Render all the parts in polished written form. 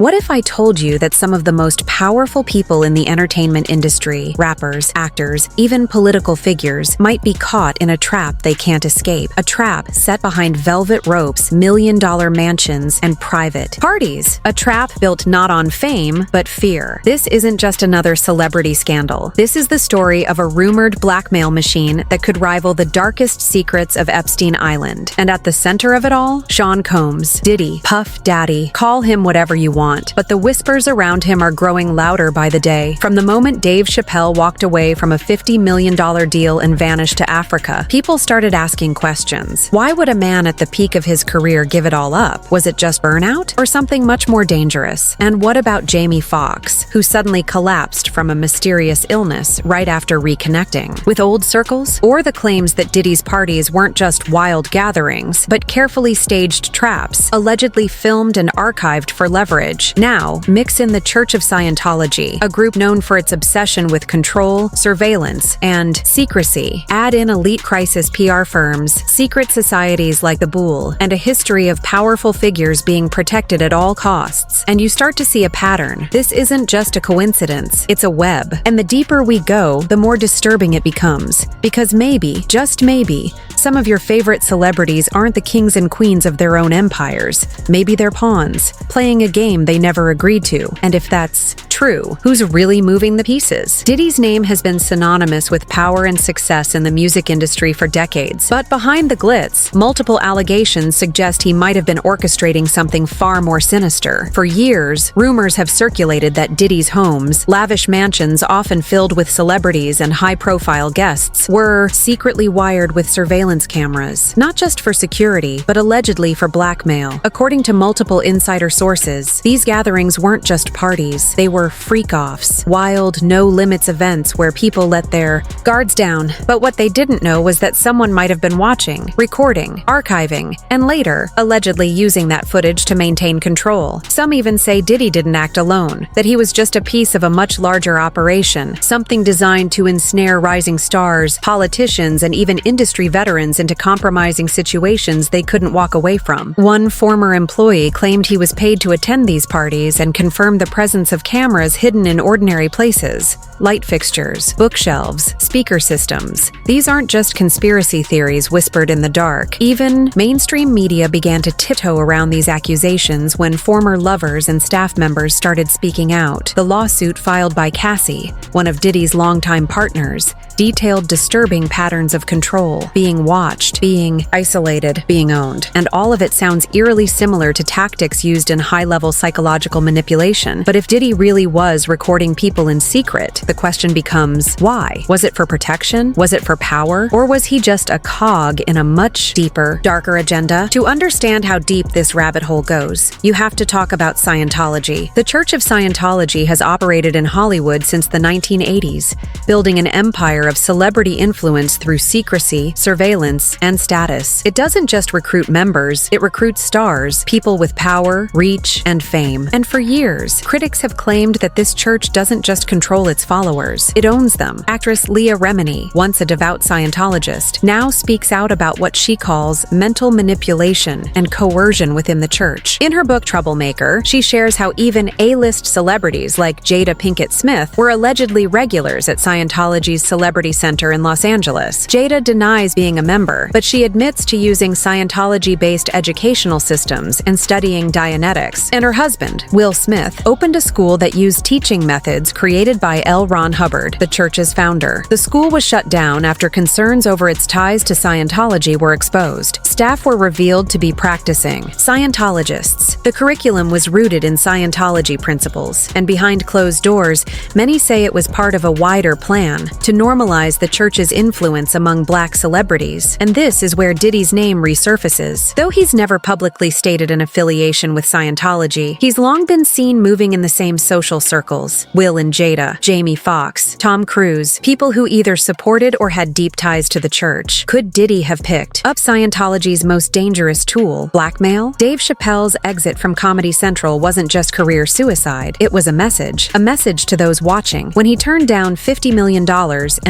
What if I told you that some of the most powerful people in the entertainment industry, rappers, actors, even political figures, might be caught in a trap they can't escape? A trap set behind velvet ropes, million-dollar mansions, and private parties. A trap built not on fame, but fear. This isn't just another celebrity scandal. This is the story of a rumored blackmail machine that could rival the darkest secrets of Epstein Island. And at the center of it all, Sean Combs, Diddy, Puff Daddy, call him whatever you want. But the whispers around him are growing louder by the day. From the moment Dave Chappelle walked away from a $50 million deal and vanished to Africa, people started asking questions. Why would a man at the peak of his career give it all up? Was it just burnout? Or something much more dangerous? And what about Jamie Foxx, who suddenly collapsed from a mysterious illness right after reconnecting with old circles? Or the claims that Diddy's parties weren't just wild gatherings, but carefully staged traps, allegedly filmed and archived for leverage. Now, mix in the Church of Scientology, a group known for its obsession with control, surveillance, and secrecy. Add in elite crisis PR firms, secret societies like the Bull, and a history of powerful figures being protected at all costs, and you start to see a pattern. This isn't just a coincidence, it's a web. And the deeper we go, the more disturbing it becomes. Because maybe, just maybe, some of your favorite celebrities aren't the kings and queens of their own empires. Maybe they're pawns, playing a game they never agreed to. And if that's true, who's really moving the pieces? Diddy's name has been synonymous with power and success in the music industry for decades. But behind the glitz, multiple allegations suggest he might have been orchestrating something far more sinister. For years, rumors have circulated that Diddy's homes, lavish mansions often filled with celebrities and high-profile guests, were secretly wired with surveillance cameras, not just for security, but allegedly for blackmail. According to multiple insider sources, these gatherings weren't just parties, they were freak-offs, wild, no-limits events where people let their guards down. But what they didn't know was that someone might have been watching, recording, archiving, and later, allegedly using that footage to maintain control. Some even say Diddy didn't act alone, that he was just a piece of a much larger operation, something designed to ensnare rising stars, politicians, and even industry veterans into compromising situations they couldn't walk away from. One former employee claimed he was paid to attend these parties and confirmed the presence of cameras hidden in ordinary places, light fixtures, bookshelves, speaker systems. These aren't just conspiracy theories whispered in the dark. Even mainstream media began to tiptoe around these accusations when former lovers and staff members started speaking out. The lawsuit filed by Cassie, one of Diddy's longtime partners, detailed disturbing patterns of control, being watched, being isolated, being owned. And all of it sounds eerily similar to tactics used in high-level psychological manipulation. But if Diddy really was recording people in secret, the question becomes, why? Was it for protection? Was it for power? Or was he just a cog in a much deeper, darker agenda? To understand how deep this rabbit hole goes, you have to talk about Scientology. The Church of Scientology has operated in Hollywood since the 1980s, building an empire of celebrity influence through secrecy, surveillance, and status. It doesn't just recruit members, it recruits stars, people with power, reach, and fame. And for years, critics have claimed that this church doesn't just control its followers, it owns them. Actress Leah Remini, once a devout Scientologist, now speaks out about what she calls mental manipulation and coercion within the church. In her book Troublemaker, she shares how even A-list celebrities like Jada Pinkett Smith were allegedly regulars at Scientology's Celebrity Center in Los Angeles. Jada denies being a member, but she admits to using Scientology-based educational systems and studying Dianetics. And her husband, Will Smith, opened a school that used teaching methods created by L. Ron Hubbard, the church's founder. The school was shut down after concerns over its ties to Scientology were exposed. Staff were revealed to be practicing Scientologists. The curriculum was rooted in Scientology principles, and behind closed doors, many say it was part of a wider plan to normalize the church's influence among black celebrities. And this is where Diddy's name resurfaces. Though he's never publicly stated an affiliation with Scientology, he's long been seen moving in the same social circles. Will and Jada, Jamie Foxx, Tom Cruise, people who either supported or had deep ties to the church. Could Diddy have picked up Scientology's most dangerous tool, blackmail? Dave Chappelle's exit from Comedy Central wasn't just career suicide, it was a message to those watching. When he turned down $50 million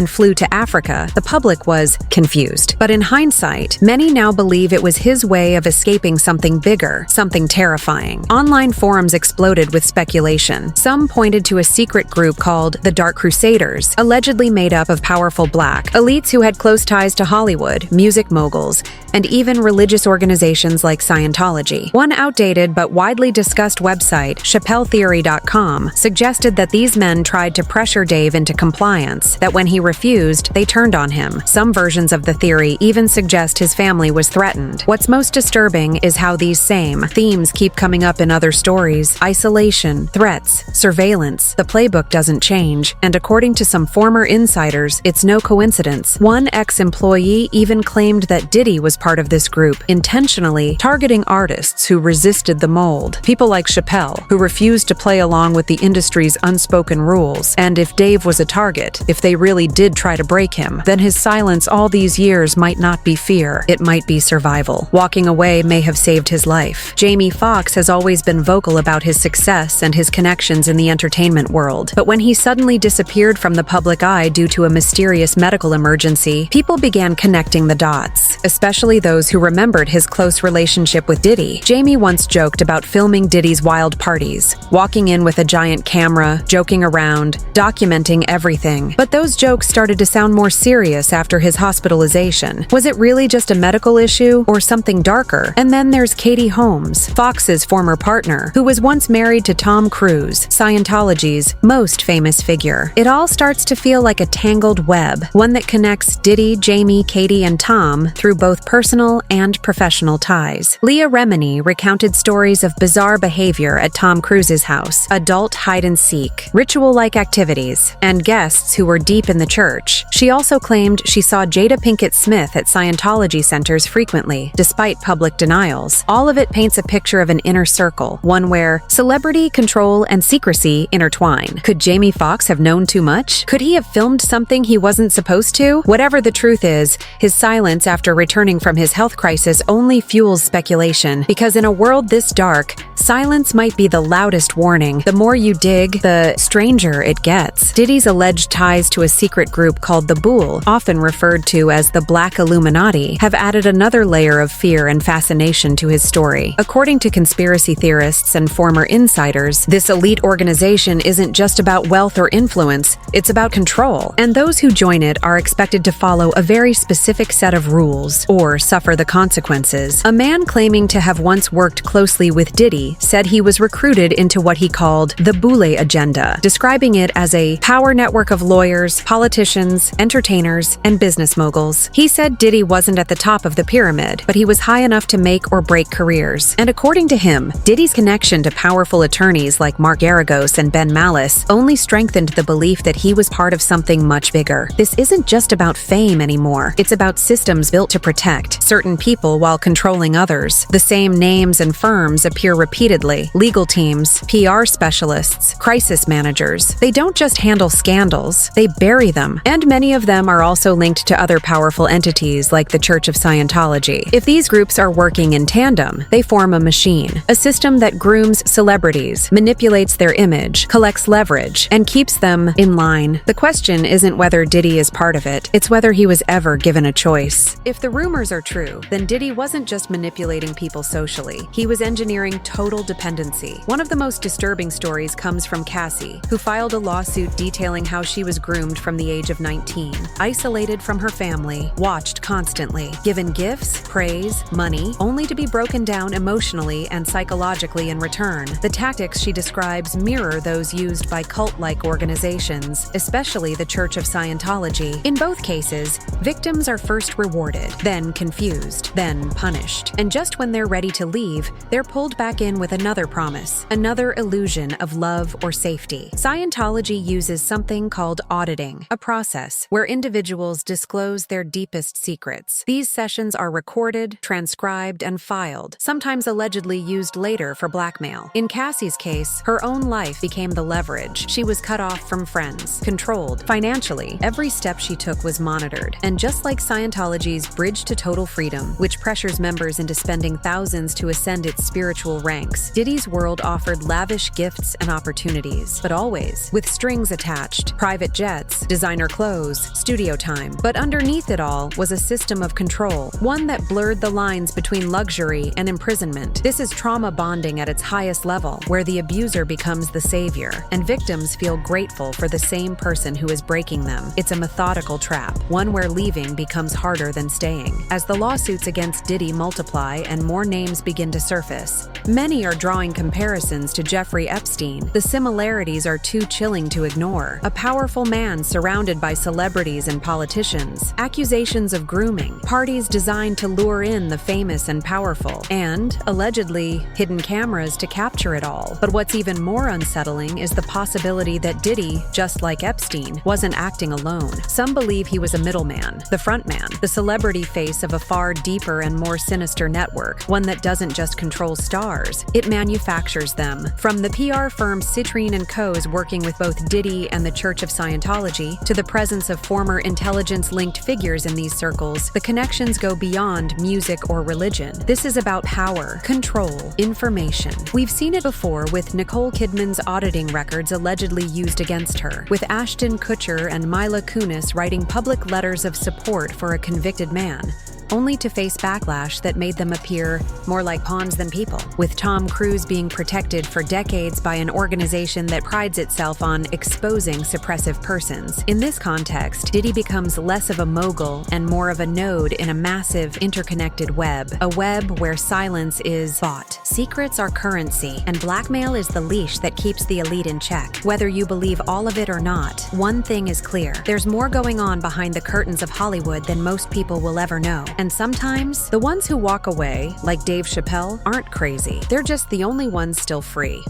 and flew to Africa, the public was confused. But in hindsight, many now believe it was his way of escaping something bigger, something terrifying. Online forums exploded with speculation. Some pointed to a secret group called the Dark Crusaders, allegedly made up of powerful black elites who had close ties to Hollywood, music moguls, and even religious organizations like Scientology. One outdated but widely discussed website, ChappelleTheory.com, suggested that these men tried to pressure Dave into compliance, that when he refused, they turned on him. Some versions of the theory even suggest his family was threatened. What's most disturbing is how these same themes keep coming up in other stories: isolation, threats, surveillance. The playbook doesn't change, and according to some former insiders, it's no coincidence. One ex-employee even claimed that Diddy was part of this group, intentionally targeting artists who resisted the mold. People like Chappelle, who refused to play along with the industry's unspoken rules. And if Dave was a target, if they really did try to break him, then his silence all these years might not be fear, it might be survival. Walking away may have saved his life. Jamie Foxx has always been vocal about his success and his connections in the entertainment world. But when he suddenly disappeared from the public eye due to a mysterious medical emergency, people began connecting the dots, especially those who remembered his close relationship with Diddy. Jamie once joked about filming Diddy's wild parties, walking in with a giant camera, joking around, documenting everything. But those jokes started to sound more serious after his hospitalization. Was it really just a medical issue or something darker? And then there's Katie Holmes, Fox's former partner, who was once married to Tom Cruise, Scientology's most famous figure. It all starts to feel like a tangled web, one that connects Diddy, Jamie, Katie, and Tom through both personal and professional ties. Leah Remini recounted stories of bizarre behavior at Tom Cruise's house, adult hide-and-seek, ritual-like activities, and guests who were deep in the church. She also claimed she saw Jada Pinkett Smith at Scientology centers frequently, despite public denials. All of it paints a picture of an inner circle, one where celebrity, control, and secrecy intertwine. Could Jamie Foxx have known too much? Could he have filmed something he wasn't supposed to? Whatever the truth is, his silence after returning from his health crisis only fuels speculation, because in a world this dark, silence might be the loudest warning. The more you dig, the stranger it gets. Diddy's alleged ties to a secret group called the Boule, often referred to as the Black Illuminati, have added another layer of fear and fascination to his story. According to conspiracy theorists and former insiders, this elite organization isn't just about wealth or influence, it's about control. And those who join it are expected to follow a very specific set of rules, or suffer the consequences. A man claiming to have once worked closely with Diddy said he was recruited into what he called the Boule agenda, describing it as a power network of lawyers, politicians, entertainers, and business moguls. He said Diddy wasn't at the top of the pyramid, but he was high enough to make or break careers. And according to him, Diddy's connection to powerful attorneys like Mark Garagos and Ben Malice only strengthened the belief that he was part of something much bigger. This isn't just about fame anymore. It's about systems built to protect certain people while controlling others. The same names and firms appear repeatedly: legal teams, PR specialists, crisis managers. They don't just handle scandals, they bury them. And many of them are also linked to other powerful entities like the Church of Scientology. If these groups are working in tandem, they form a machine, a system that grooms celebrities, manipulates their image, collects leverage, and keeps them in line. The question isn't whether Diddy is part of it, it's whether he was ever given a choice. If the rumors are true, then Diddy wasn't just manipulating people socially, he was engineering total dependency. One of the most disturbing stories comes from Cassie, who filed a lawsuit detailing how she was groomed from the age of 19, isolated from her family, watched constantly, given gifts, praise, money, only to be broken down emotionally and psychologically in return. The tactics she describes mirror those used by cult-like organizations, especially the Church of Scientology. In both cases, victims are first rewarded, then confused, then punished. And just when they're ready to leave, they're pulled back in with another promise, another illusion of love or safety. Scientology uses something called auditing, a process where individuals disclose their deepest secrets. These sessions are recorded, transcribed, and filed, sometimes allegedly used later for blackmail. In Cassie's case, her own life became the leverage. She was cut off from friends, controlled financially. Every step she took was monitored. And just like Scientology's bridge to total total freedom, which pressures members into spending thousands to ascend its spiritual ranks. Diddy's world offered lavish gifts and opportunities, but always with strings attached: private jets, designer clothes, studio time. But underneath it all was a system of control, one that blurred the lines between luxury and imprisonment. This is trauma bonding at its highest level, where the abuser becomes the savior, and victims feel grateful for the same person who is breaking them. It's a methodical trap, one where leaving becomes harder than staying. As the lawsuits against Diddy multiply and more names begin to surface, many are drawing comparisons to Jeffrey Epstein. The similarities are too chilling to ignore. A powerful man surrounded by celebrities and politicians, accusations of grooming, parties designed to lure in the famous and powerful, and, allegedly, hidden cameras to capture it all. But what's even more unsettling is the possibility that Diddy, just like Epstein, wasn't acting alone. Some believe he was a middleman, the frontman, the celebrity face of a far deeper and more sinister network, one that doesn't just control stars, it manufactures them. From the PR firm Citrine & Co.'s working with both Diddy and the Church of Scientology, to the presence of former intelligence-linked figures in these circles, the connections go beyond music or religion. This is about power, control, information. We've seen it before with Nicole Kidman's auditing records allegedly used against her, with Ashton Kutcher and Mila Kunis writing public letters of support for a convicted man, only to face backlash that made them appear more like pawns than people, with Tom Cruise being protected for decades by an organization that prides itself on exposing suppressive persons. In this context, Diddy becomes less of a mogul and more of a node in a massive, interconnected web, a web where silence is bought, secrets are currency, and blackmail is the leash that keeps the elite in check. Whether you believe all of it or not, one thing is clear: there's more going on behind the curtains of Hollywood than most people will ever know. And sometimes, the ones who walk away, like Dave Chappelle, aren't crazy. They're just the only ones still free.